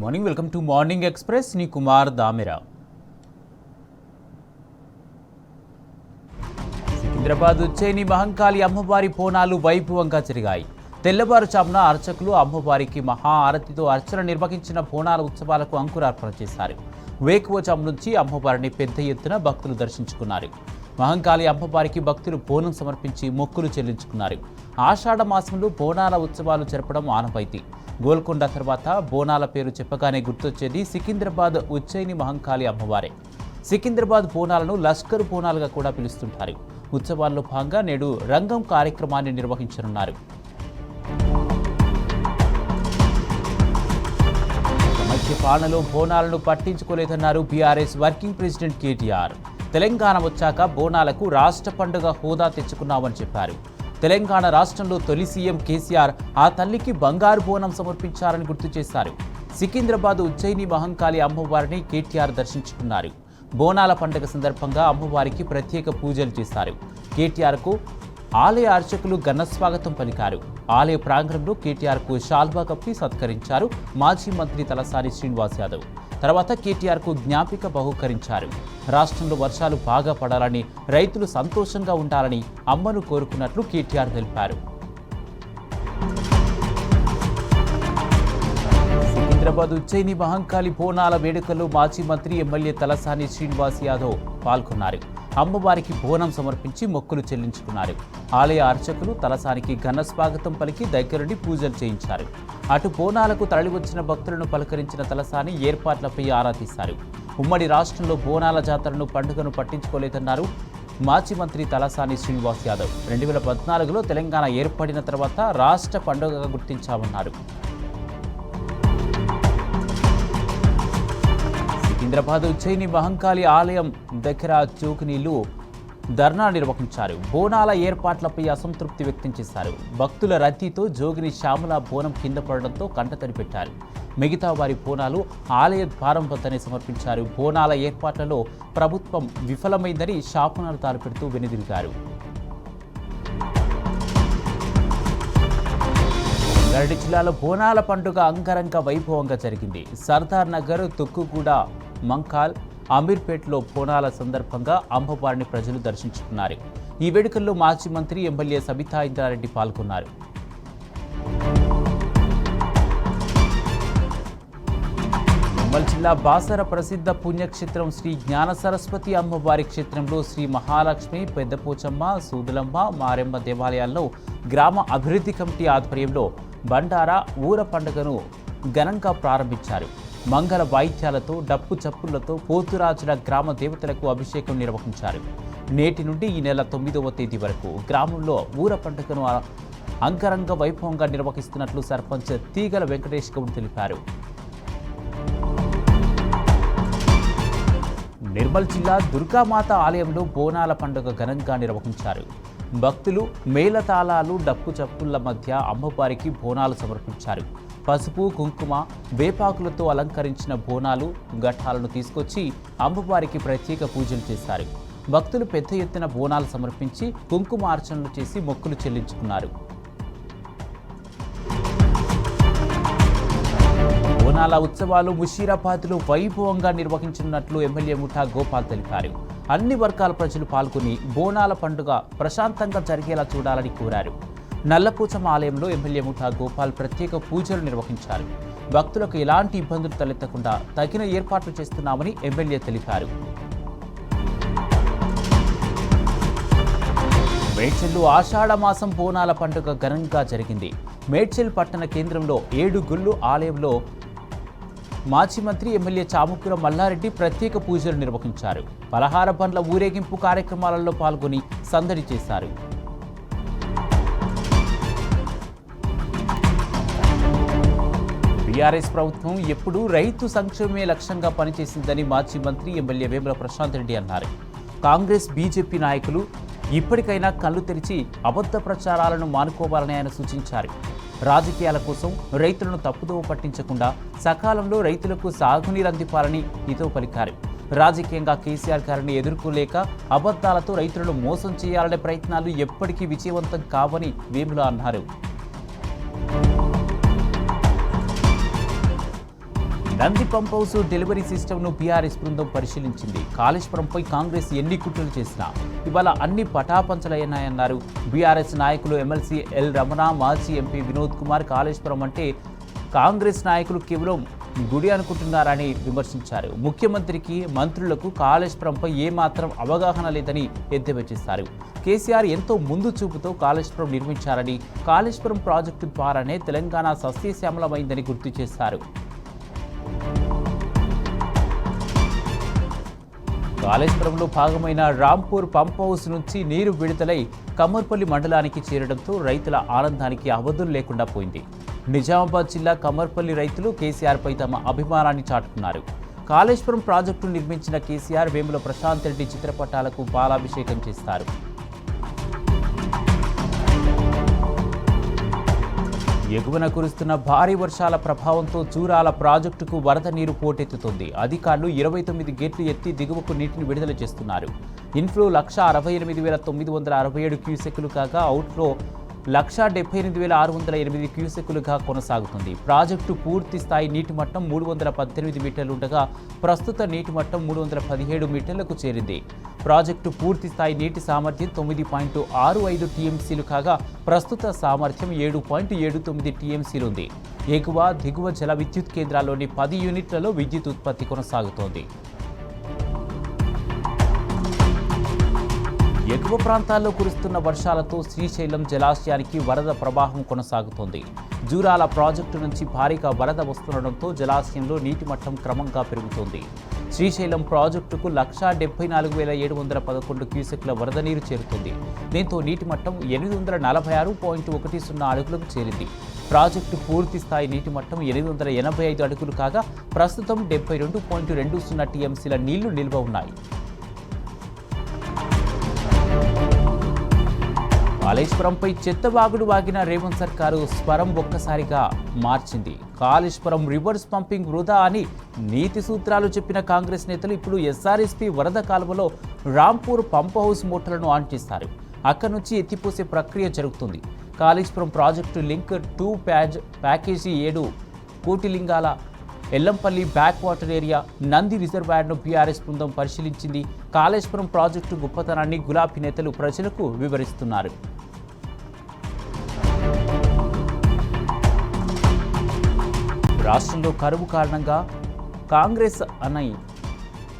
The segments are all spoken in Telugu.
Morning, welcome to morning express. నీ కుమార్ దామిరా. సికింద్రాబాద్ ఉజ్జయిని మహంకాళి అమ్మవారి బోనాలు వైభవంగా జరిగాయి. తెల్లవారుజామున అర్చకులు అమ్మవారికి మహా ఆరతితో అర్చన నిర్వహించిన బోనాల ఉత్సవాలకు అంకురార్పణ చేశారు. వేకువజాము నుంచి అమ్మవారిని పెద్ద ఎత్తున భక్తులు దర్శించుకున్నారు. మహంకాళి అమ్మవారికి భక్తులు బోనం సమర్పించి మొక్కులు చెల్లించుకున్నారు. ఆషాఢ మాసంలో బోనాల ఉత్సవాలు జరపడం ఆనవాయితీ. గోల్కొండ తర్వాత బోనాల పేరు చెప్పగానే గుర్తొచ్చేది సికింద్రాబాద్ ఉజ్జయిని మహంకాళి అమ్మవారే. సికింద్రాబాద్ బోనాలను లష్కర్ బోనాలుగా కూడా పిలుస్తుంటారు. ఉత్సవాల్లో భాగంగా నేడు రంగం కార్యక్రమాన్ని నిర్వహించనున్నారు. మద్యపానలో బోనాలను పట్టించుకోలేదన్నారు BRS working president KTR. Telangana వచ్చాక బోనాలకు రాష్ట్ర పండుగ హోదా తెచ్చుకున్నామని చెప్పారు. తెలంగాణ రాష్ట్రంలో తొలి సీఎం కేసీఆర్ ఆ తల్లికి బంగారు బోనం సమర్పించారని గుర్తు చేశారు. సికింద్రాబాద్ ఉజ్జయిని మహంకాళి అమ్మవారిని కేటీఆర్ దర్శించుకున్నారు. బోనాల పండుగ సందర్భంగా అమ్మవారికి ప్రత్యేక పూజలు చేశారు. కేటీఆర్కు ఆలయ అర్చకులు ఘనస్వాగతం పలికారు. ఆలయ ప్రాంగణంలో కేటీఆర్కు శాల్వా కప్పి సత్కరించారు మాజీ మంత్రి తలసాని శ్రీనివాస్ యాదవ్. తర్వాత కేటీఆర్కు జ్ఞాపిక బహూకరించారు. రాష్ట్రంలో వర్షాలు బాగా పడాలని, రైతులు సంతోషంగా ఉండాలని అమ్మను కోరుకున్నట్లు కేటీఆర్ తెలిపారు. సికింద్రాబాద్ ఉజ్జయిని మహంకాళి బోనాల వేడుకల్లో మాజీ మంత్రి ఎమ్మెల్యే తలసాని శ్రీనివాస్ యాదవ్ పాల్గొన్నారు. అమ్మవారికి బోనం సమర్పించి మొక్కులు చెల్లించుకున్నారు. ఆలయ అర్చకులు తలసానికి ఘన స్వాగతం పలికి దగ్గరుండి పూజలు చేయించారు. అటు బోనాలకు తరలివచ్చిన భక్తులను పలకరించిన తలసాని ఏర్పాట్లపై ఆరా తీశారు. ఉమ్మడి రాష్ట్రంలో బోనాల జాతరను పండుగను పట్టించుకోలేదన్నారు మాజీ మంత్రి తలసాని శ్రీనివాస్ యాదవ్. 2014లో తెలంగాణ ఏర్పడిన తర్వాత రాష్ట్ర పండుగగా గుర్తించామన్నారు. సికింద్రాబాద్ ఉజ్జయిని మహంకాళి ఆలయం దగ్గర జోగినీలు ధర్నా నిర్వహించారు. బోనాల ఏర్పాట్లపై అసంతృప్తి వ్యక్తం చేశారు. భక్తుల రద్దీతో జోగిని శ్యామల బోనం కింద పడడంతో కంటతడి పెట్టారు. మిగతా వారి బోనాలు ఆలయ ద్వారం వద్దనే సమర్పించారు. బోనాల ఏర్పాట్లలో ప్రభుత్వం విఫలమైందని శాపనార్థాలు పెడుతూ వెనుదిరిగారు. రంగారెడ్డి జిల్లాలో బోనాల పండుగ అంగరంగ వైభవంగా జరిగింది. సర్దార్ నగర్, తుక్కుగూడ, మంకాల్, అమీర్పేట్లో బోనాల సందర్భంగా అమ్మవారిని ప్రజలు దర్శించుకున్నారు. ఈ వేడుకల్లో మాజీ మంత్రి ఎమ్మెల్యే సబితా ఇంద్రారెడ్డి పాల్గొన్నారు. నిర్మల్ జిల్లా బాసర ప్రసిద్ధ పుణ్యక్షేత్రం శ్రీ జ్ఞాన సరస్వతి అమ్మవారి క్షేత్రంలో శ్రీ మహాలక్ష్మి, పెద్దపోచమ్మ, సూదులమ్మ, మారెమ్మ దేవాలయాల్లో గ్రామ అభివృద్ధి కమిటీ ఆధ్వర్యంలో బండారా ఊర పండుగను ఘనంగా ప్రారంభించారు. మంగళ వాయిద్యాలతో, డప్పు చప్పులతో పోతురాజుల గ్రామ దేవతలకు అభిషేకం నిర్వహించారు. నేటి నుండి ఈ నెల 9వ తేదీ వరకు గ్రామంలో ఊర పండుగను అంగరంగ వైభవంగా నిర్వహిస్తున్నట్లు సర్పంచ్ తీగల వెంకటేష్ గౌడ్ తెలిపారు. నిర్మల్ జిల్లా దుర్గామాత ఆలయంలో బోనాల పండుగ ఘనంగా నిర్వహించారు. భక్తులు మేళతాళాలు, డప్పు చప్పుళ్ల మధ్య అమ్మవారికి బోనాలు సమర్పించారు. పసుపు, కుంకుమ, వేపాకులతో అలంకరించిన బోనాలు, ఘట్టాలను తీసుకొచ్చి అమ్మవారికి ప్రత్యేక పూజలు చేశారు. భక్తులు పెద్ద ఎత్తున బోనాలు సమర్పించి కుంకుమార్చనలు చేసి మొక్కులు చెల్లించుకున్నారు. బోనాల ఉత్సవాలు ముషీరాబాద్లో వైభవంగా నిర్వహించనున్నట్లు ఎమ్మెల్యే ముఠా గోపాల్ తెలిపారు. అన్ని వర్గాల ప్రజలు పాల్గొని బోనాల పండుగ ప్రశాంతంగా జరిగేలా చూడాలని కోరారు. నల్లపోచమ్మ ఆలయంలో ఎమ్మెల్యే ముఠా గోపాల్ ప్రత్యేక పూజలు నిర్వహించారు. భక్తులకు ఎలాంటి ఇబ్బందులు తలెత్తకుండా తగిన ఏర్పాట్లు చేస్తున్నామని ఎమ్మెల్యే తెలిపారు. మేడ్చల్లో ఆషాఢ మాసం బోనాల పండుగ ఘనంగా జరిగింది. మేడ్చల్ పట్టణ కేంద్రంలో 7 గుళ్ళు ఆలయంలో మాజీ మంత్రి ఎమ్మెల్యే చాముకుర మల్లారెడ్డి ప్రత్యేక పూజలు నిర్వహించారు. పలహార బండ్ల ఊరేగింపు కార్యక్రమాలలో పాల్గొని సందడి చేశారు. బీఆర్ఎస్ ప్రభుత్వం ఎప్పుడూ రైతు సంక్షేమమే లక్ష్యంగా పనిచేసిందని మాజీ మంత్రి ఎమ్మెల్యే వేముల ప్రశాంత్ రెడ్డి అన్నారు. కాంగ్రెస్, బీజేపీ నాయకులు ఇప్పటికైనా కళ్ళు తెరిచి అబద్ధ ప్రచారాలను మానుకోవాలని ఆయన సూచించారు. రాజకీయాల కోసం రైతులను తప్పుదోవ పట్టించకుండా సకాలంలో రైతులకు సాగునీరు అందిపాలని హితవు పలికారు. రాజకీయంగా కేసీఆర్ గారిని ఎదుర్కోలేక అబద్ధాలతో రైతులను మోసం చేయాలనే ప్రయత్నాలు ఎప్పటికీ విజయవంతం కావని వేముల అన్నారు. నంది పంప్ హౌస్ డెలివరీ సిస్టమ్ను బీఆర్ఎస్ బృందం పరిశీలించింది. కాళేశ్వరంపై కాంగ్రెస్ ఎన్ని కుట్రలు చేసినా ఇవాళ అన్ని పటాపంచలయ్యాయన్నారు బీఆర్ఎస్ నాయకులు. ఎమ్మెల్సీ ఎల్ రమణ, మాజీ ఎంపీ వినోద్ కుమార్ కాళేశ్వరం అంటే కాంగ్రెస్ నాయకులు కేవలం గుడి అనుకుంటున్నారని విమర్శించారు. ముఖ్యమంత్రికి, మంత్రులకు కాళేశ్వరంపై ఏమాత్రం అవగాహన లేదని ఎద్దేవా చేశారు. కేసీఆర్ ఎంతో ముందు చూపుతో కాళేశ్వరం నిర్మించారని, కాళేశ్వరం ప్రాజెక్టు ద్వారానే తెలంగాణ సస్యశ్యామలమైందని గుర్తు చేశారు. కాళేశ్వరంలో భాగమైన రాంపూర్ పంప్ హౌస్ నుంచి నీరు విడుదలై కమర్పల్లి మండలానికి చేరడంతో రైతుల ఆనందానికి అవధులు లేకుండా పోయింది. నిజామాబాద్ జిల్లా కమర్పల్లి రైతులు కేసీఆర్పై తమ అభిమానాన్ని చాటుకున్నారు. కాళేశ్వరం ప్రాజెక్టు నిర్మించిన కేసీఆర్ వేముల ప్రశాంత్ రెడ్డి చిత్రపటాలకు పాలాభిషేకం చేస్తారు. ఎగువన కురుస్తున్న భారీ వర్షాల ప్రభావంతో జూరాల ప్రాజెక్టుకు వరద నీరు పోటెత్తుతుంది. అధికారులు 29 గేట్లు ఎత్తి దిగువకు నీటిని విడుదల చేస్తున్నారు. ఇన్ఫ్లో 168,967 క్యూసెక్కులు కాగా అవుట్ఫ్లో 178,608 క్యూసెక్కులుగా కొనసాగుతుంది. ప్రాజెక్టు పూర్తి స్థాయి నీటి మట్టం 318 మీటర్లు ఉండగా ప్రస్తుత నీటి మట్టం 317 మీటర్లకు చేరింది. ప్రాజెక్టు పూర్తి స్థాయి నీటి సామర్థ్యం 9.65 టీఎంసీలు కాగా ప్రస్తుత సామర్థ్యం 7.79 టీఎంసీలుంది. ఎగువ, దిగువ జల విద్యుత్ కేంద్రాల్లోని 10 యూనిట్లలో విద్యుత్ ఉత్పత్తి కొనసాగుతోంది. ఎగువ ప్రాంతాల్లో కురుస్తున్న వర్షాలతో శ్రీశైలం జలాశయానికి వరద ప్రవాహం కొనసాగుతోంది. జూరాల ప్రాజెక్టు నుంచి భారీగా వరద వస్తుండటంతో జలాశయంలో నీటి మట్టం క్రమంగా పెరుగుతోంది. శ్రీశైలం ప్రాజెక్టుకు 174,711 క్యూసెక్ల వరద నీరు చేరుతుంది. దీంతో నీటి మట్టం 846.10 అడుగులకు చేరింది. ప్రాజెక్టు పూర్తి స్థాయి నీటి మట్టం 885 అడుగులు కాగా ప్రస్తుతం 72.20 టీఎంసీల నీళ్లు నిల్వ ఉన్నాయి. కాళేశ్వరంపై చెత్తవాగుడు వాగిన రేవంత్ సర్కారు స్వరం ఒక్కసారిగా మార్చింది. కాళేశ్వరం రివర్స్ పంపింగ్ వృధా అని నీతి సూత్రాలు చెప్పిన కాంగ్రెస్ నేతలు ఇప్పుడు ఎస్ఆర్ఎస్పీ వరద కాలువలో రాంపూర్ పంప్ హౌస్ మోటార్లను ఆన్ చేస్తారు. అక్కడి నుంచి ఎత్తిపోసే ప్రక్రియ జరుగుతుంది. Kaleshwaram project link 2 package 7 Kotilingala Yellampalli back water area Nandi రిజర్వాయర్ను బీఆర్ఎస్ బృందం పరిశీలించింది. కాళేశ్వరం ప్రాజెక్టు గొప్పతనాన్ని గులాబీ నేతలు ప్రజలకు వివరిస్తున్నారు. రాష్ట్రంలో కరువు కారణంగా కాంగ్రెస్ అనే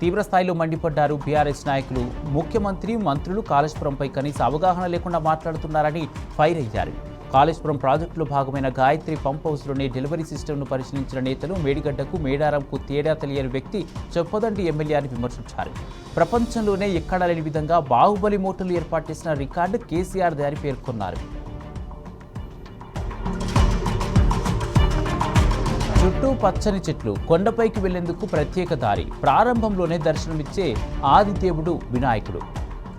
తీవ్రస్థాయిలో మండిపడ్డారు బీఆర్ఎస్ నాయకులు. ముఖ్యమంత్రి, మంత్రులు కాళేశ్వరంపై కనీస అవగాహన లేకుండా మాట్లాడుతున్నారని ఫైర్ అయ్యారు. కాళేశ్వరం ప్రాజెక్టులో భాగమైన గాయత్రి పంప్ హౌస్లోని డెలివరీ సిస్టమ్ను పరిశీలించిన నేతలు మేడిగడ్డకు, మేడారంకు తేడా తెలియని వ్యక్తి చొప్పదండి ఎమ్మెల్యేని విమర్శించారు. ప్రపంచంలోనే ఎక్కడా లేని విధంగా బాహుబలి మోటార్లు ఏర్పాటు చేసిన రికార్డు కేసీఆర్ అని పేర్కొన్నారు. చుట్టూ పచ్చని చెట్లు, కొండపైకి వెళ్లేందుకు ప్రత్యేక దారి, ప్రారంభంలోనే దర్శనమిచ్చే ఆదిదేవుడు వినాయకుడు.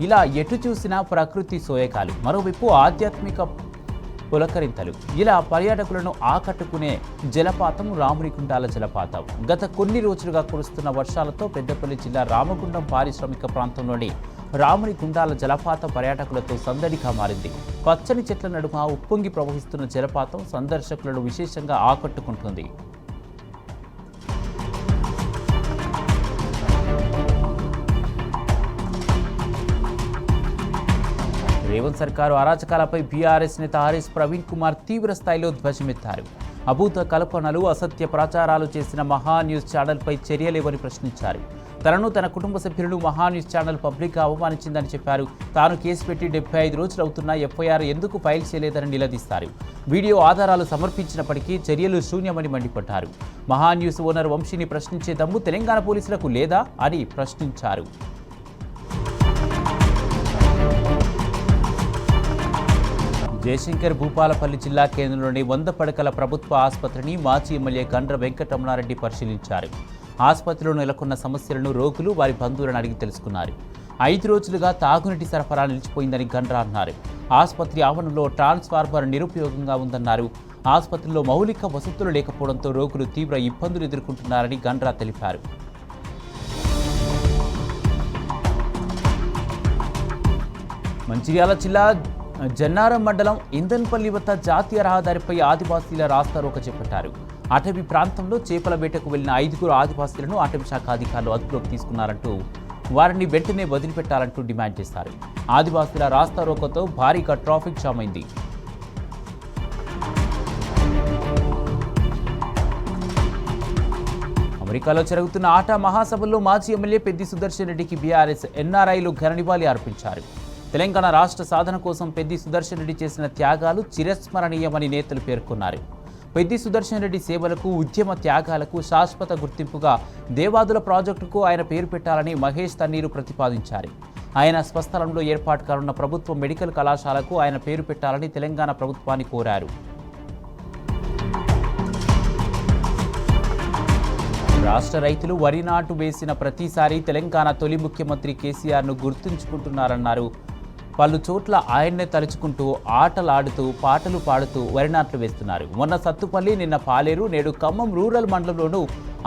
ఇలా ఎటు చూసినా ప్రకృతి సోయకాలు, మరోవైపు ఆధ్యాత్మిక పులకరింతలు. ఇలా పర్యాటకులను ఆకట్టుకునే జలపాతం రామునిగుండాల జలపాతం. గత కొన్ని రోజులుగా కురుస్తున్న వర్షాలతో పెద్దపల్లి జిల్లా రామగుండం పారిశ్రామిక ప్రాంతంలోని రామునిగుండాల జలపాతం పర్యాటకులతో సందడిగా మారింది. పచ్చని చెట్ల నడుమ ఉప్పొంగి ప్రవహిస్తున్న జలపాతం సందర్శకులను విశేషంగా ఆకట్టుకుంటుంది. రేవంత్ సర్కారు అరాచకాలపై బీఆర్ఎస్ నేత ఆర్ఎస్ ప్రవీణ్ కుమార్ తీవ్ర స్థాయిలో ధ్వజమెత్తారు. అభూత కల్పనలు, అసత్య ప్రచారాలు చేసిన మహాన్యూస్ ఛానల్పై చర్యలేవని ప్రశ్నించారు. తనను, తన కుటుంబ సభ్యులను మహాన్యూస్ ఛానల్ పబ్లిక్గా అవమానించిందని చెప్పారు. తాను కేసు పెట్టి 75 రోజులు అవుతున్నా ఎఫ్ఐఆర్ ఎందుకు ఫైల్ చేయలేదని నిలదీస్తారు. వీడియో ఆధారాలు సమర్పించినప్పటికీ చర్యలు శూన్యమని మండిపడ్డారు. మహాన్యూస్ ఓనర్ వంశీని ప్రశ్నించే దమ్ము తెలంగాణ పోలీసులకు లేదా అని ప్రశ్నించారు. జయశంకర్ భూపాలపల్లి జిల్లా కేంద్రంలోని 100 పడకల ప్రభుత్వ ఆసుపత్రిని మాజీ ఎమ్మెల్యే గండ్ర వెంకటరమణారెడ్డి పరిశీలించారు. ఆసుపత్రిలో నెలకొన్న సమస్యలను రోగులు, వారి బంధువులను అడిగి తెలుసుకున్నారు. 5 రోజులుగా తాగునీటి సరఫరా నిలిచిపోయిందని గండ్ర అన్నారు. ఆసుపత్రి ఆవరణలో ట్రాన్స్ఫార్మర్ నిరుపయోగంగా ఉందన్నారు. ఆసుపత్రిలో మౌలిక వసతులు లేకపోవడంతో రోగులు తీవ్ర ఇబ్బందులు ఎదుర్కొంటున్నారని గండ్ర తెలిపారు. మంచిర్యాల జిల్లా జన్నారం మండలం ఇందన్పల్లి వద్ద జాతీయ రహదారిపై ఆదివాసీల రాస్తారోక చేపట్టారు. అటవీ ప్రాంతంలో చేపల వేటకు వెళ్లిన 5 ఆదివాసీలను అటవీ శాఖ అధికారులు అదుపులోకి తీసుకున్నారంటూ వారిని వెంటనే వదిలిపెట్టాలంటూ డిమాండ్ చేశారు. ఆదివాసీల రాస్తారోకోతో భారీగా ట్రాఫిక్ జామ్ అయింది. అమెరికాలో జరుగుతున్న ఆటా మహాసభల్లో మాజీ ఎమ్మెల్యే పెద్ది సుదర్శన్ రెడ్డికి బీఆర్ఎస్ ఎన్ఆర్ఐలు ఘన నివాళి అర్పించారు. తెలంగాణ రాష్ట్ర సాధన కోసం పెద్ది సుదర్శన్ రెడ్డి చేసిన త్యాగాలు చిరస్మరణీయమని నేతలు పేర్కొన్నారు. పెద్ది సుదర్శన్ రెడ్డి సేవలకు, ఉద్యమ త్యాగాలకు శాశ్వత గుర్తింపుగా దేవాదుల ప్రాజెక్టుకు ఆయన పేరు పెట్టాలని మహేష్ తన్నీరు ప్రతిపాదించారు. ఆయన స్వస్థలంలో ఏర్పాటు కానున్న ప్రభుత్వ మెడికల్ కళాశాలకు ఆయన పేరు పెట్టాలని తెలంగాణ ప్రభుత్వాన్ని కోరారు. రాష్ట్ర రైతులు వరి నాటు వేసిన ప్రతిసారి తెలంగాణ తొలి ముఖ్యమంత్రి కేసీఆర్ను గుర్తుంచుకుంటున్నారన్నారు. పలు చోట్ల ఆయన్నే తలుచుకుంటూ ఆటలాడుతూ పాటలు పాడుతూ వరి నాట్లు వేస్తున్నారు. మొన్న సత్తుపల్లి, నిన్న పాలేరు, నేడు ఖమ్మం రూరల్ మండలంలోనూ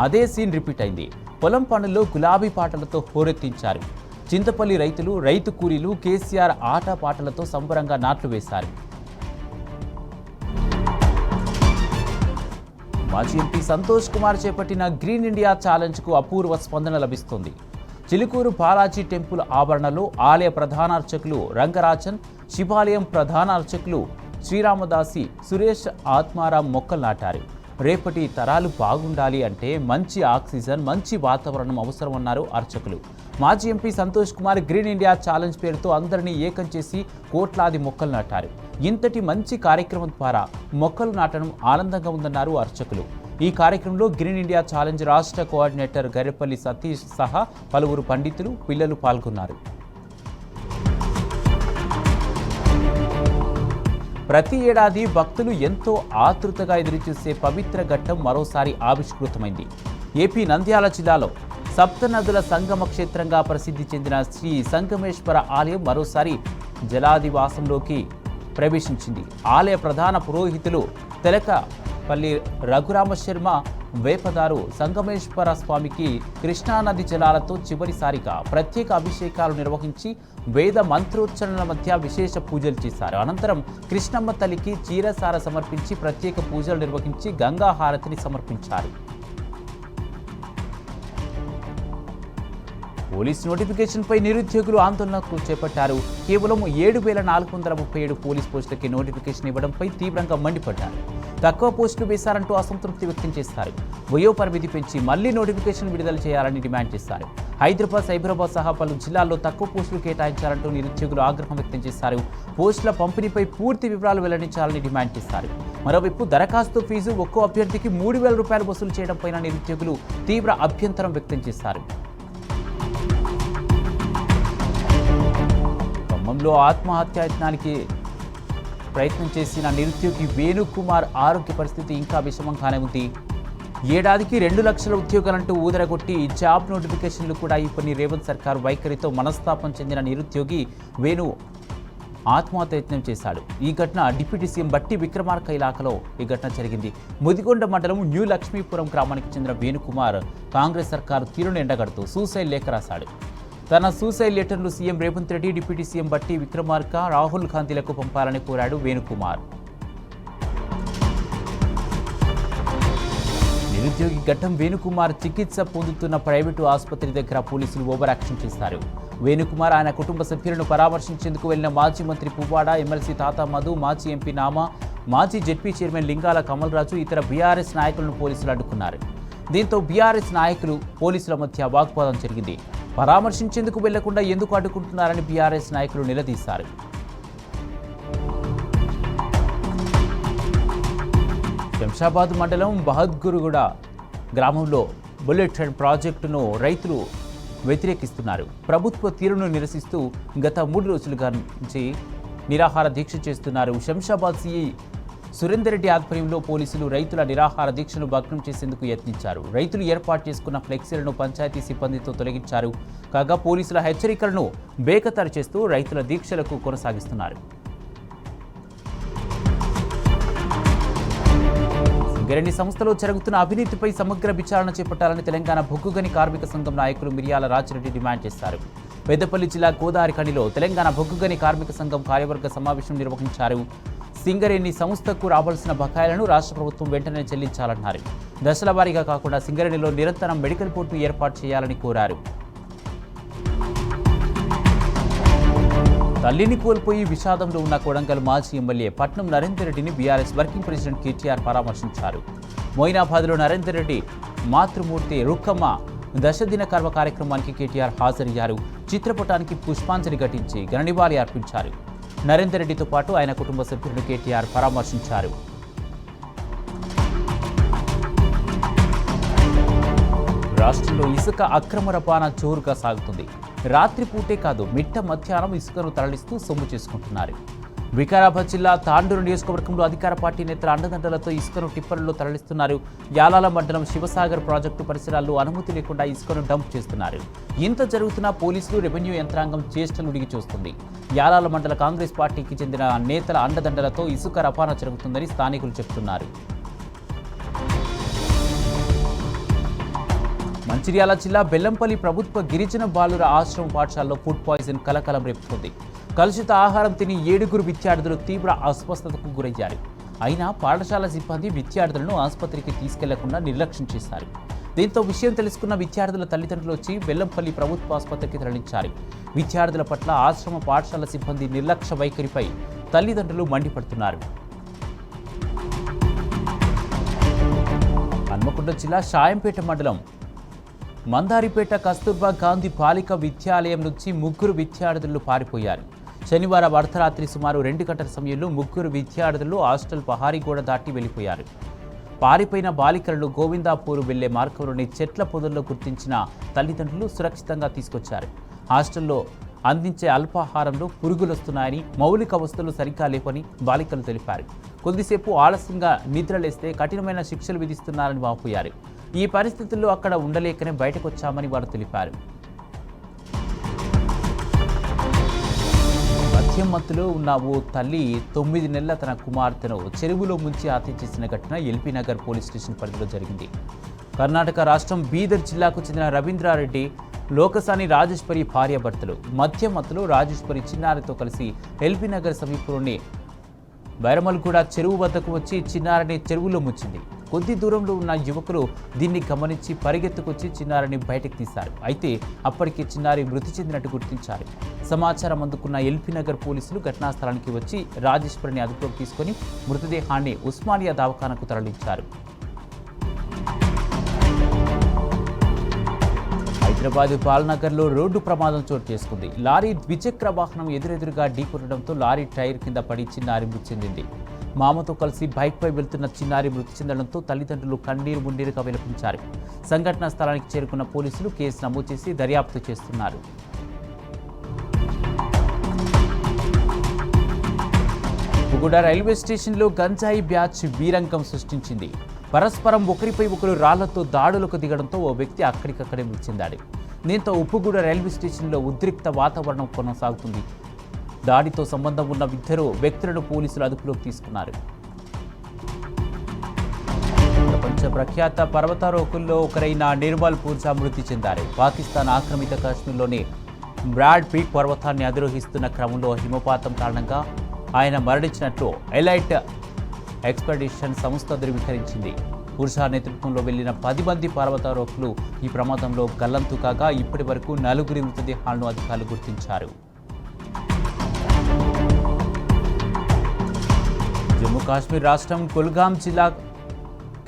అదే సీన్ రిపీట్ అయింది. పొలం పనుల్లో గులాబీ పాటలతో హోరెత్తించారు. చింతపల్లి రైతులు, రైతు కూలీలు కేసీఆర్ ఆట పాటలతో సంబరంగా నాట్లు వేశారు. మాజీ ఎంపీ సంతోష్ కుమార్ చేపట్టిన గ్రీన్ ఇండియా ఛాలెంజ్కు అపూర్వ స్పందన లభిస్తోంది. చిలుకూరు బాలాజీ టెంపుల్ ఆవరణలో ఆలయ ప్రధానార్చకులు రంగరాజన్, శివాలయం ప్రధానార్చకులు శ్రీరామదాసి సురేష్ ఆత్మారాం మొక్కలు నాటారు. రేపటి తరాలు బాగుండాలి అంటే మంచి ఆక్సిజన్, మంచి వాతావరణం అవసరమన్నారు అర్చకులు. మాజీ MP Santosh Kumar green India challenge పేరుతో అందరినీ ఏకం చేసి కోట్లాది మొక్కలు నాటారు. ఇంతటి మంచి కార్యక్రమం ద్వారా మొక్కలు నాటడం ఆనందంగా ఉందన్నారు అర్చకులు. ఈ కార్యక్రమంలో గ్రీన్ ఇండియా ఛాలెంజ్ రాష్ట్ర కోఆర్డినేటర్ గరిపల్లి సతీష్ సహా పలువురు పండితులు, పిల్లలు పాల్గొన్నారు. ప్రతి ఏడాది భక్తులు ఎంతో ఆతృతగా ఎదురుచూసే పవిత్ర ఘట్టం మరోసారి ఆవిష్కృతమైంది. ఏపీ నంద్యాల జిల్లాలో సప్తనదుల సంగమ క్షేత్రంగా ప్రసిద్ధి చెందిన శ్రీ సంగమేశ్వర ఆలయం మరోసారి జలాదివాసంలోకి ప్రవేశించింది. ఆలయ ప్రధాన పురోహితులు తెలకపల్లి రఘురామశర్మ వేపదారు సంగమేశ్వర స్వామికి కృష్ణానది జలాలతో చివరిసారిగా ప్రత్యేక అభిషేకాలు నిర్వహించి వేద మంత్రోచ్చరణల మధ్య విశేష పూజలు చేశారు. అనంతరం కృష్ణమ్మ తల్లికి చీరసార సమర్పించి ప్రత్యేక పూజలు నిర్వహించి గంగా హారతిని సమర్పించారు. పోలీస్ నోటిఫికేషన్పై నిరుద్యోగులు ఆందోళనకు చేపట్టారు. కేవలం 7,437 పోలీస్ పోస్టులకి నోటిఫికేషన్ ఇవ్వడంపై తీవ్రంగా మండిపడ్డారు. తక్కువ పోస్టులు వేశారంటూ అసంతృప్తి వ్యక్తం చేశారు. వయో పరిమితి పెంచి మళ్లీ నోటిఫికేషన్ విడుదల చేయాలని డిమాండ్ చేశారు. హైదరాబాద్, సైబరాబాద్ సహా పలు జిల్లాల్లో తక్కువ పోస్టులు కేటాయించాలంటూ నిరుద్యోగులు ఆగ్రహం వ్యక్తం చేశారు. పోస్టుల పంపిణీపై పూర్తి వివరాలు వెల్లడించాలని డిమాండ్ చేశారు. మరోవైపు దరఖాస్తు ఫీజు ఒక్కో అభ్యర్థికి 3,000 రూపాయలు వసూలు చేయడంపై నిరుద్యోగులు తీవ్ర అభ్యంతరం వ్యక్తం చేశారు. ఖమ్మంలో ఆత్మహత్యాయత్నానికి ప్రయత్నం చేసిన నిరుద్యోగి వేణుకుమార్ ఆరోగ్య పరిస్థితి ఇంకా విషమంగానే ఉంది. ఏడాదికి 2 లక్షల ఉద్యోగాలంటూ ఊదరగొట్టి జాబ్ నోటిఫికేషన్లు కూడా ఇవ్వని రేవంత్ సర్కార్ వైఖరితో మనస్తాపం చెందిన నిరుద్యోగి వేణు ఆత్మహత్యయత్నం చేశాడు. ఈ ఘటన డిప్యూటీ సీఎం బట్టి విక్రమార్క ఇలాకాలో ఈ ఘటన జరిగింది. ముదిగొండ మండలం న్యూ లక్ష్మీపురం గ్రామానికి చెందిన వేణుకుమార్ కాంగ్రెస్ సర్కారు తీరును ఎండగడుతూ సూసైడ్ లేఖ రాశాడు. తన సూసైడ్ లెటర్ను CM Revanth Reddy, deputy CM Bhatti Vikramarka, Rahul గాంధీలకు పంపాలని కోరాడు వేణుకుమార్. నిరుద్యోగి ఘట్టం వేణుకుమార్ చికిత్స పొందుతున్న ప్రైవేటు ఆసుపత్రి దగ్గర పోలీసులు ఓవర్ యాక్షన్ చేశారు. వేణుకుమార్ ఆయన కుటుంబ సభ్యులను పరామర్శించేందుకు వెళ్లిన మాజీ మంత్రి పువ్వాడ, ఎమ్మెల్సీ తాత మధు, మాజీ ఎంపీ నామా, మాజీ జెడ్పీ చైర్మన్ లింగాల కమల్రాజు, ఇతర బీఆర్ఎస్ నాయకులను పోలీసులు అడ్డుకున్నారు. దీంతో బీఆర్ఎస్ నాయకులు, పోలీసుల మధ్య వాగ్వాదం జరిగింది. పరామర్శించేందుకు వెళ్లకుండా ఎందుకు అడ్డుకుంటున్నారని బీఆర్ఎస్ నాయకులు నిలదీశారు. శంషాబాద్ మండలం బహద్గురుగూడ గ్రామంలో బుల్లెట్ ట్రైన్ ప్రాజెక్టును రైతులు వ్యతిరేకిస్తున్నారు. ప్రభుత్వ తీరును నిరసిస్తూ గత 3 రోజులుగా నుంచి నిరాహార దీక్ష చేస్తున్నారు. శంషాబాద్ సిఐ సురేందర్ రెడ్డి ఆధ్వర్యంలో పోలీసులు రైతుల నిరాహార దీక్షను భగ్నం చేసేందుకు యత్నించారు. రైతులు ఏర్పాటు చేసుకున్న ఫ్లెక్సీలను పంచాయతీ సిబ్బందితో తొలగించారు. కాగా పోలీసుల హెచ్చరికలను బేఖతారు చేస్తూ రైతుల దీక్షలకు కొనసాగిస్తున్నారు. సింగరేణి సంస్థలో జరుగుతున్న అవినీతిపై సమగ్ర విచారణ చేపట్టాలని తెలంగాణ బొగ్గుగని కార్మిక సంఘం నాయకులు మిర్యాల రాజిరెడ్డి డిమాండ్ చేశారు. పెద్దపల్లి జిల్లా గోదావరిఖనిలో తెలంగాణ బొగ్గుగని కార్మిక సంఘం కార్యవర్గ సమావేశం నిర్వహించారు. సింగరేణి సంస్థకు రావాల్సిన బకాయిలను రాష్ట్ర ప్రభుత్వం వెంటనే చెల్లించాలన్నారు. దశల వారీగా కాకుండా సింగరేణిలో నిరంతరం మెడికల్ బోర్డు ఏర్పాటు చేయాలని కోరారు. తల్లిని కోల్పోయి విషాదంలో ఉన్న కొడంగల్ మాజీ ఎమ్మెల్యే పట్నం నరేందర్ రెడ్డిని బీఆర్ఎస్ వర్కింగ్ ప్రెసిడెంట్ కేటీఆర్ పరామర్శించారు. మోయినాబాద్లో నరేందర్ రెడ్డి మాతృమూర్తి రుక్కమ్మ దశదిన కర్మ కార్యక్రమానికి కేటీఆర్ హాజరయ్యారు. చిత్రపటానికి పుష్పాంజలి ఘటించి ఘననివాళి అర్పించారు. నరేందర్ రెడ్డితో పాటు ఆయన కుటుంబ సభ్యులను కేటీఆర్ పరామర్శించారు. రాష్ట్రంలో ఇసుక అక్రమ రవాణా జోరుగా సాగుతుంది. రాత్రిపూటే కాదు, మిట్ట మధ్యాహ్నం ఇసుకను తరలిస్తూ సొమ్ము చేసుకుంటున్నారు. వికారాబాద్ జిల్లా తాండూరు నియోజకవర్గంలో అధికార పార్టీ నేతల అండదండలతో ఇసుకను టిప్పర్లలో తరలిస్తున్నారు. యాలాల మండలం శివసాగర్ ప్రాజెక్టు పరిసరాల్లో అనుమతి లేకుండా ఇసుకను డంప్ చేస్తున్నారు. ఇంత జరుగుతున్నా పోలీసులు, రెవెన్యూ యంత్రాంగం చేష్టలు ఉడిగి చూస్తుంది. యాలాల మండల కాంగ్రెస్ పార్టీకి చెందిన నేతల అండదండలతో ఇసుక రవాణా జరుగుతుందని స్థానికులు చెబుతున్నారు. మంచిర్యాల జిల్లా బెల్లంపల్లి ప్రభుత్వ గిరిజన బాలుర ఆశ్రమ పాఠశాలలో ఫుడ్ పాయిజన్ కలకలం రేపుతుంది. కలుషిత ఆహారం తిని 7 విద్యార్థులు తీవ్ర అస్వస్థతకు గురయ్యారు. అయినా పాఠశాల సిబ్బంది విద్యార్థులను ఆసుపత్రికి తీసుకెళ్లకుండా నిర్లక్ష్యం చేశారు. దీంతో విషయం తెలుసుకున్న విద్యార్థుల తల్లిదండ్రులు వచ్చి బెల్లంపల్లి ప్రభుత్వ ఆసుపత్రికి తరలించారు. విద్యార్థుల పట్ల ఆశ్రమ పాఠశాల సిబ్బంది నిర్లక్ష్య వైఖరిపై తల్లిదండ్రులు మండిపడుతున్నారు. హన్మకొండ జిల్లా షాయంపేట మండలం మందారిపేట కస్తూర్బా గాంధీ బాలిక విద్యాలయం నుంచి 3 విద్యార్థులు పారిపోయారు. శనివారం అర్ధరాత్రి సుమారు 2 గంటల సమయంలో 3 విద్యార్థులు హాస్టల్ పహారీగోడ దాటి వెళ్లిపోయారు. పారిపోయిన బాలికలను గోవిందాపూర్ వెళ్లే మార్గంలోని చెట్ల పొదల్లో గుర్తించిన తల్లిదండ్రులు సురక్షితంగా తీసుకొచ్చారు. హాస్టల్లో అందించే అల్పాహారంలో పురుగులొస్తున్నాయని, మౌలిక వస్తువులు సరిగ్గా లేవని బాలికలు తెలిపారు. కొద్దిసేపు ఆలస్యంగా నిద్రలేస్తే కఠినమైన శిక్షలు విధిస్తున్నారని వాపోయారు. ఈ పరిస్థితుల్లో అక్కడ ఉండలేకనే బయటకు వచ్చామని వారు తెలిపారు. మద్యం మత్తులో ఉన్న ఓ తల్లి 9 నెలల తన కుమార్తెను చెరువులో ముంచి హత్య చేసిన ఘటన ఎల్బీ నగర్ పోలీస్ స్టేషన్ పరిధిలో జరిగింది. కర్ణాటక రాష్ట్రం బీదర్ జిల్లాకు చెందిన రవీంద్రారెడ్డి, లోకసాని రాజేశ్వరి భార్యాభర్తలు. మద్యం మత్తులో రాజేశ్వరి చిన్నారితో కలిసి ఎల్బీ నగర్ సమీపంలోని బైరమల్గూడ చెరువు వద్దకు వచ్చి చిన్నారిని చెరువులో ముంచింది. కొద్ది దూరంలో ఉన్న యువకులు దీన్ని గమనించి పరిగెత్తుకొచ్చి చిన్నారిని బయటకు తీశారు. అయితే అప్పటికే చిన్నారి మృతి చెందినట్టు గుర్తించారు. సమాచారం అందుకున్న ఎల్బీ నగర్ పోలీసులు ఘటనా స్థలానికి వచ్చి రాజేశ్వరిని అదుపులోకి తీసుకుని మృతదేహాన్ని ఉస్మానియా దవాఖానకు తరలించారు. హైదరాబాద్ బాల్నగర్లో రోడ్డు ప్రమాదం చోటు చేసుకుంది. లారీ ద్విచక్ర వాహనం ఎదురెదురుగా ఢీకొనడంతో లారీ టైర్ కింద పడి చిన్నారి మృతి చెందింది. మామతో కలిసి బైక్పై వెళ్తున్న చిన్నారి మృతి చెందడంతో తల్లిదండ్రులు కన్నీరు మున్నీరుగా విలపించారు. సంఘటనా స్థలానికి చేరుకున్న పోలీసులు కేసు నమోదు చేసి దర్యాప్తు చేస్తున్నారు. ఉప్పుగూడ రైల్వే స్టేషన్లో గంజాయి బ్యాచ్ వీరంగం సృష్టించింది. పరస్పరం ఒకరిపై ఒకరు రాళ్లతో దాడులకు దిగడంతో ఓ వ్యక్తి అక్కడికక్కడే మృతి చెందాడు. దీంతో ఉప్పుగూడ రైల్వే స్టేషన్లో ఉద్రిక్త వాతావరణం కొనసాగుతుంది. దాడితో సంబంధం ఉన్న 2 వ్యక్తులను పోలీసులు అదుపులోకి తీసుకున్నారు. ప్రపంచ ప్రఖ్యాత పర్వతారోహకుల్లో ఒకరైన నిర్మల్ పూర్జా మృతి చెందారు. పాకిస్తాన్ ఆక్రమిత కాశ్మీర్లోని బ్రాడ్ పీక్ పర్వతాన్ని అధిరోహిస్తున్న క్రమంలో హిమపాతం కారణంగా ఆయన మరణించినట్లు ఎలైట్ ఎక్స్పెడిషన్ సంస్థ ధృవీకరించింది. పూర్జా నేతృత్వంలో వెళ్లిన 10 మంది పర్వతారోహకులు ఈ ప్రమాదంలో గల్లంతు కాగా ఇప్పటి వరకు 4 మృతదేహాలను అధికారులు గుర్తించారు. జమ్మూ కాశ్మీర్ రాష్ట్రం కుల్గాం జిల్లా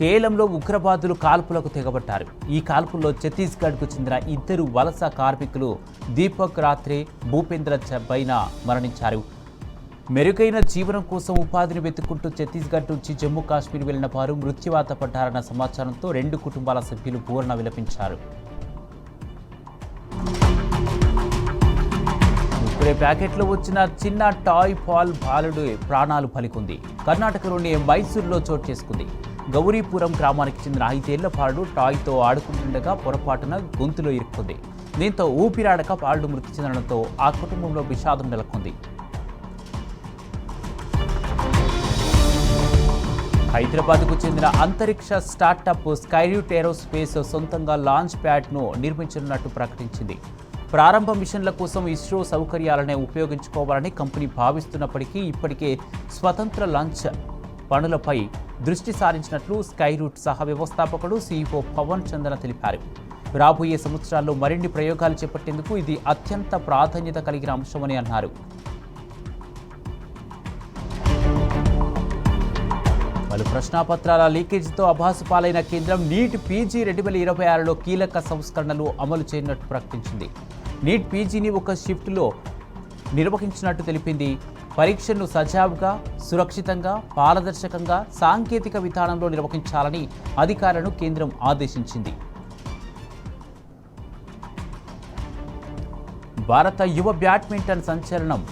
కేలంలో ఉగ్రవాదులు కాల్పులకు తెగబట్టారు. ఈ కాల్పుల్లో ఛత్తీస్గఢ్కు చెందిన 2 వలస కార్మికులు దీపక్ రాత్రే, భూపేంద్ర బైనా మరణించారు. మెరుగైన జీవనం కోసం ఉపాధిని వెతుక్కుంటూ ఛత్తీస్గఢ్ నుంచి జమ్మూ కాశ్మీర్ వెళ్లిన వారు మృత్యువాత పడ్డారన్న సమాచారంతో 2 కుటుంబాల సభ్యులు పూర్ణ విలపించారు. ప్యాకెట్లో వచ్చిన చిన్న టాయ్ పాల్ బాలుడు ప్రాణాలు పలికుంది. కర్ణాటకలోని మైసూరులో చోటు చేసుకుంది. గౌరీపురం గ్రామానికి చెందిన 5 ఏళ్ల బాలుడు టాయ్తో ఆడుకుంటుండగా పొరపాటున గొంతులో ఇరుక్కుంది. దీంతో ఊపిరాడక బాలుడు మృతి చెందడంతో ఆ కుటుంబంలో విషాదం నెలకొంది. హైదరాబాద్కు చెందిన అంతరిక్ష స్టార్టప్ స్కైరూట్ ఏరోస్పేస్ సొంతంగా లాంచ్ ప్యాడ్ను నిర్మించనున్నట్టు ప్రకటించింది. ప్రారంభ మిషన్ల కోసం ఇస్రో సౌకర్యాలనే ఉపయోగించుకోవాలని కంపెనీ భావిస్తున్నప్పటికీ ఇప్పటికే స్వతంత్ర లాంచ్ పనులపై దృష్టి సారించినట్లు స్కైరూట్ సహ వ్యవస్థాపకుడు సీఈఓ పవన్ చందన తెలిపారు. రాబోయే సంవత్సరాల్లో మరిన్ని ప్రయోగాలు చేపట్టేందుకు ఇది అత్యంత ప్రాధాన్యత కలిగిన అంశమని అన్నారు. పలు ప్రశ్నాపత్రాల లీకేజీతో అభాసు పాలైన కేంద్రం నీట్ పీజీ 2026లో కీలక సంస్కరణలు అమలు చేయనున్నట్టు ప్రకటించింది. నీట్ పీజీని ఒక షిఫ్ట్లో నిర్వహించినట్టు తెలిపింది. పరీక్షను సజావుగా, సురక్షితంగా, పారదర్శకంగా, సాంకేతిక విధానంలో నిర్వహించాలని అధికారులను కేంద్రం ఆదేశించింది. భారత యువ బ్యాడ్మింటన్ సంచలనం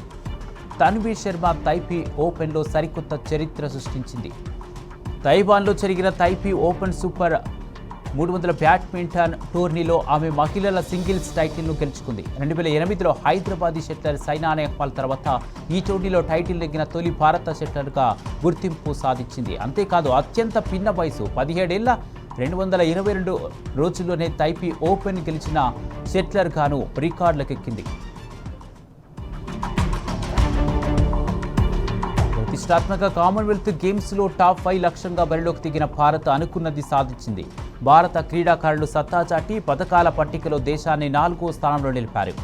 తన్వీ శర్మ తైపీ ఓపెన్లో సరికొత్త చరిత్ర సృష్టించింది. తైవాన్లో జరిగిన తైపీ ఓపెన్ సూపర్ 300 బ్యాడ్మింటన్ టోర్నీలో ఆమె మహిళల సింగిల్స్ టైటిల్ను గెలుచుకుంది. 2008లో హైదరాబాదీ షట్లర్ సైనా నెహ్వాల్ తర్వాత ఈ టోర్నీలో టైటిల్ నెగ్గిన తొలి భారత షట్లర్గా గుర్తింపు సాధించింది. అంతేకాదు అత్యంత పిన్న వయసు 17 ఏళ్ల 222 రోజుల్లోనే తైపీ ఓపెన్ గెలిచిన షట్లర్ గాను రికార్డులకెక్కింది. ప్రతిష్టాత్మక కామన్వెల్త్ గేమ్స్లో టాప్ 5 లక్ష్యంగా బరిలోకి దిగిన భారత్ అనుకున్నది సాధించింది. భారత క్రీడాకారులు సత్తా చాటి పథకాల పట్టికలో దేశాన్ని 4వ స్థానంలో నిలిపారు.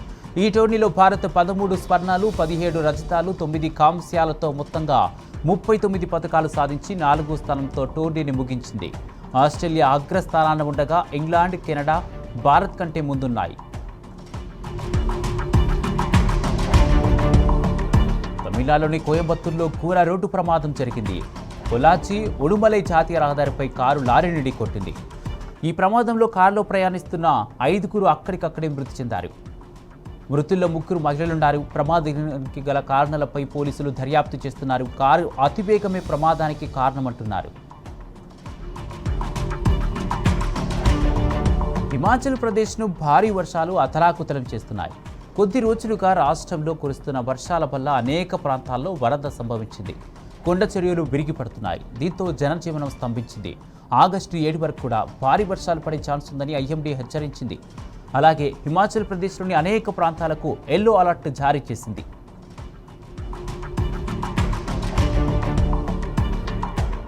ఈ టోర్నీలో భారత్ 13 స్వర్ణాలు, 17 రజతాలు, 9 కాంస్యాలతో మొత్తంగా 39 పథకాలు సాధించి 4వ స్థానంతో టోర్నీని ముగించింది. ఆస్ట్రేలియా అగ్రస్థానాన్ని ఉండగా ఇంగ్లాండ్, కెనడా భారత్ కంటే ముందున్నాయి. తమిళనాడులోని కోయంబత్తూరులో ఘోర రోడ్డు ప్రమాదం జరిగింది. పొలాచి ఉడుమలై జాతీయ రహదారిపై కారు లారీని ఢీకొట్టింది. ఈ ప్రమాదంలో కారులో ప్రయాణిస్తున్న 5గురు అక్కడికక్కడే మృతి చెందారు. మృతుల్లో 3 మహిళలున్నారు. ప్రమాదానికి గల కారణాలపై పోలీసులు దర్యాప్తు చేస్తున్నారు. కారు అతివేగమే ప్రమాదానికి కారణమంటున్నారు. హిమాచల్ ప్రదేశ్ను భారీ వర్షాలు అతలాకుతలం చేస్తున్నాయి. కొద్ది రోజులుగా రాష్ట్రంలో కురుస్తున్న వర్షాల వల్ల అనేక ప్రాంతాల్లో వరద సంభవించింది. కొండ చర్యలు విరిగి పడుతున్నాయి. దీంతో జనజీవనం స్తంభించింది. ఆగస్టు 7 వరకు కూడా భారీ వర్షాలు పడే ఛాన్స్ ఉందని ఐఎండీ హెచ్చరించింది. అలాగే హిమాచల్ ప్రదేశ్లోని అనేక ప్రాంతాలకు ఎల్లో అలర్ట్ జారీ చేసింది.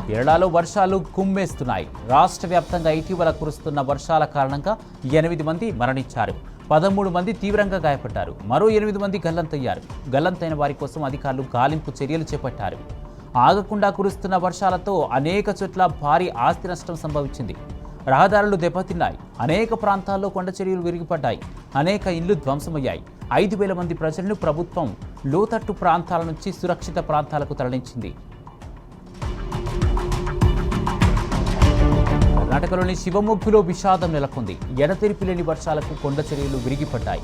కేరళలో వర్షాలు కుమ్మేస్తున్నాయి. రాష్ట్ర వ్యాప్తంగా ఇటీవల కురుస్తున్న వర్షాల కారణంగా 8 మంది మరణించారు. 13 మంది తీవ్రంగా గాయపడ్డారు. మరో 8 మంది గల్లంతయ్యారు. గల్లంతైన వారి కోసం అధికారులు గాలింపు చర్యలు చేపట్టారు. ఆగకుండా కురుస్తున్న వర్షాలతో అనేక చోట్ల భారీ ఆస్తి నష్టం సంభవించింది. రహదారులు దెబ్బతిన్నాయి. అనేక ప్రాంతాల్లో కొండ చర్యలు విరిగిపడ్డాయి. అనేక ఇళ్లు ధ్వంసమయ్యాయి. 5,000 మంది ప్రజలను ప్రభుత్వం లోతట్టు ప్రాంతాల నుంచి సురక్షిత ప్రాంతాలకు తరలించింది. కర్ణాటకలోని శివమొగ్గులో విషాదం నెలకొంది. ఎడతెరిపి లేని వర్షాలకు కొండ చర్యలు విరిగిపడ్డాయి.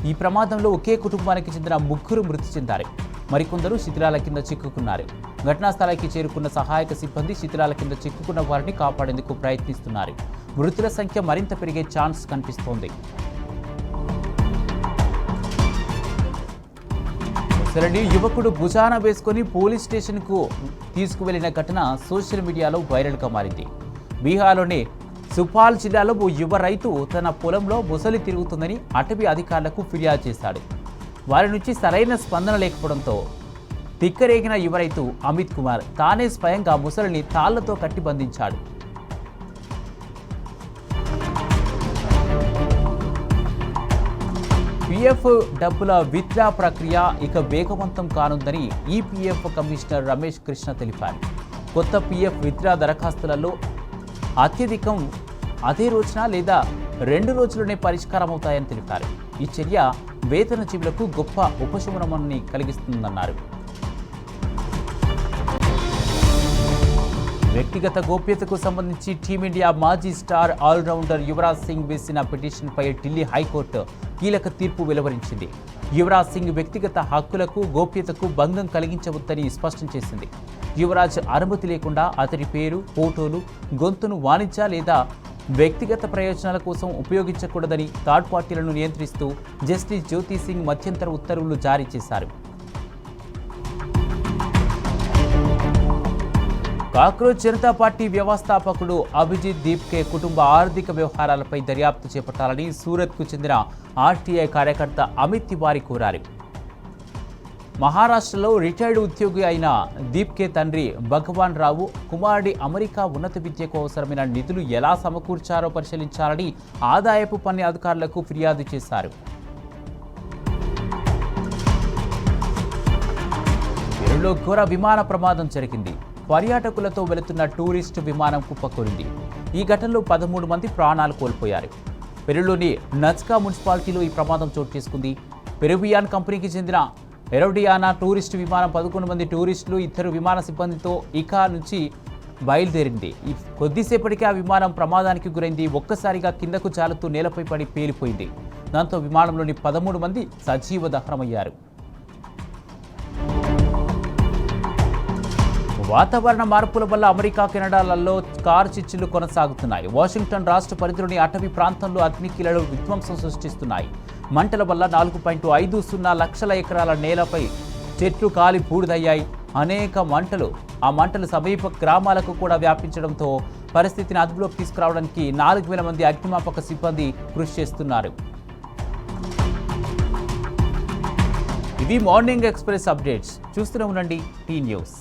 ఈ ప్రమాదంలో ఒకే కుటుంబానికి చెందిన 3 మృతి చెందారు. మరికొందరు శిథిలాల కింద చిక్కుకున్నారు. ఘటనా స్థలానికి చేరుకున్న సహాయక సిబ్బంది శిథిలాల కింద చిక్కుకున్న వారిని కాపాడేందుకు ప్రయత్నిస్తున్నారు. మృతుల సంఖ్య మరింత పెరిగే ఛాన్స్ కనిపిస్తోంది. ముసలిని యువకుడు భుజాన వేసుకొని పోలీస్ స్టేషన్కు తీసుకువెళ్లిన ఘటన సోషల్ మీడియాలో వైరల్గా మారింది. బీహార్లోని సుపాల్ జిల్లాలో ఓ యువ రైతు తన పొలంలో ముసలి తిరుగుతుందని అటవీ అధికారులకు ఫిర్యాదు చేశాడు. వారి నుంచి సరైన స్పందన లేకపోవడంతో తిక్కరేగిన యువ రైతు అమిత్ కుమార్ తానే స్వయంగా ముసలిని తాళ్లతో కట్టి బంధించాడు. పీఎఫ్ డబ్బుల విత్డ్రా ప్రక్రియ ఇక వేగవంతం కానుందని ఈపీఎఫ్ కమిషనర్ రమేష్ కృష్ణ తెలిపారు. కొత్త పీఎఫ్ విత్డ్రా దరఖాస్తులలో అత్యధికం అదే రోజున లేదా 2 రోజుల్లోనే పరిష్కారం అవుతాయని తెలిపారు. ఈ చర్య వేతన జీవులకు గొప్ప ఉపశమనాన్ని కలిగిస్తుందన్నారు. వ్యక్తిగత గోప్యతకు సంబంధించి టీమిండియా మాజీ స్టార్ ఆల్రౌండర్ యువరాజ్ సింగ్ వేసిన పిటిషన్పై ఢిల్లీ హైకోర్టు కీలక తీర్పు వెలువరించింది. యువరాజ్ సింగ్ వ్యక్తిగత హక్కులకు, గోప్యతకు భంగం కలిగించవద్దని స్పష్టం చేసింది. యువరాజ్ అనుమతి లేకుండా అతడి పేరు, ఫోటోలు, గొంతును వాణిజ్య లేదా వ్యక్తిగత ప్రయోజనాల కోసం ఉపయోగించకూడదని థర్డ్ పార్టీలను నియంత్రిస్తూ జస్టిస్ జ్యోతి సింగ్ మధ్యంతర ఉత్తర్వులు జారీ చేశారు. కాక్రోచ్ జనతా పార్టీ వ్యవస్థాపకుడు అభిజిత్ దీప్కే కుటుంబ ఆర్థిక వ్యవహారాలపై దర్యాప్తు చేపట్టాలని సూరత్కు చెందిన ఆర్టీఐ కార్యకర్త అమిత్ తివారీ కోరారు. మహారాష్ట్రలో రిటైర్డ్ ఉద్యోగి అయిన దీప్కే తండ్రి భగవాన్ రావు కుమారుడి అమెరికా ఉన్నత విద్యకు అవసరమైన నిధులు ఎలా సమకూర్చారో పరిశీలించాలని ఆదాయపు పన్ను అధికారులకు ఫిర్యాదు చేశారు. పెరులో ఘోర విమాన ప్రమాదం జరిగింది. పర్యాటకులతో వెళుతున్న టూరిస్టు విమానం కుప్పకూలింది. ఈ ఘటనలో 13 మంది ప్రాణాలు కోల్పోయారు. పెరులోని నజ్కా మున్సిపాలిటీలో ఈ ప్రమాదం చోటు చేసుకుంది. పెరువియాన్ కంపెనీకి చెందిన ఎరోడియానా టూరిస్టు విమానం 11 మంది టూరిస్టులు 2 విమాన సిబ్బందితో ఇకా నుంచి బయలుదేరింది. కొద్దిసేపటికి ఆ విమానం ప్రమాదానికి గురైంది. ఒక్కసారిగా కిందకు జాలుతూ నేలపై పడి పేలిపోయింది. దాంతో విమానంలోని 13 మంది సజీవ దహనమయ్యారు. వాతావరణ మార్పుల వల్ల అమెరికా, కెనడాలలో కారు చిచ్చులు కొనసాగుతున్నాయి. వాషింగ్టన్ రాష్ట్ర పరిధిలోని అటవీ ప్రాంతంలో అగ్నికీలలు విధ్వంసం సృష్టిస్తున్నాయి. మంటల వల్ల 4.50 లక్షల ఎకరాల నేలపై చెట్లు కాలి బూడిదయ్యాయి. అనేక మంటలు సమీప గ్రామాలకు కూడా వ్యాపించడంతో పరిస్థితిని అదుపులోకి తీసుకురావడానికి 4,000 మంది అగ్నిమాపక సిబ్బంది కృషి చేస్తున్నారు. ఇది మార్నింగ్ ఎక్స్ప్రెస్ అప్డేట్స్. చూస్తూనే ఉండండి టీ న్యూస్.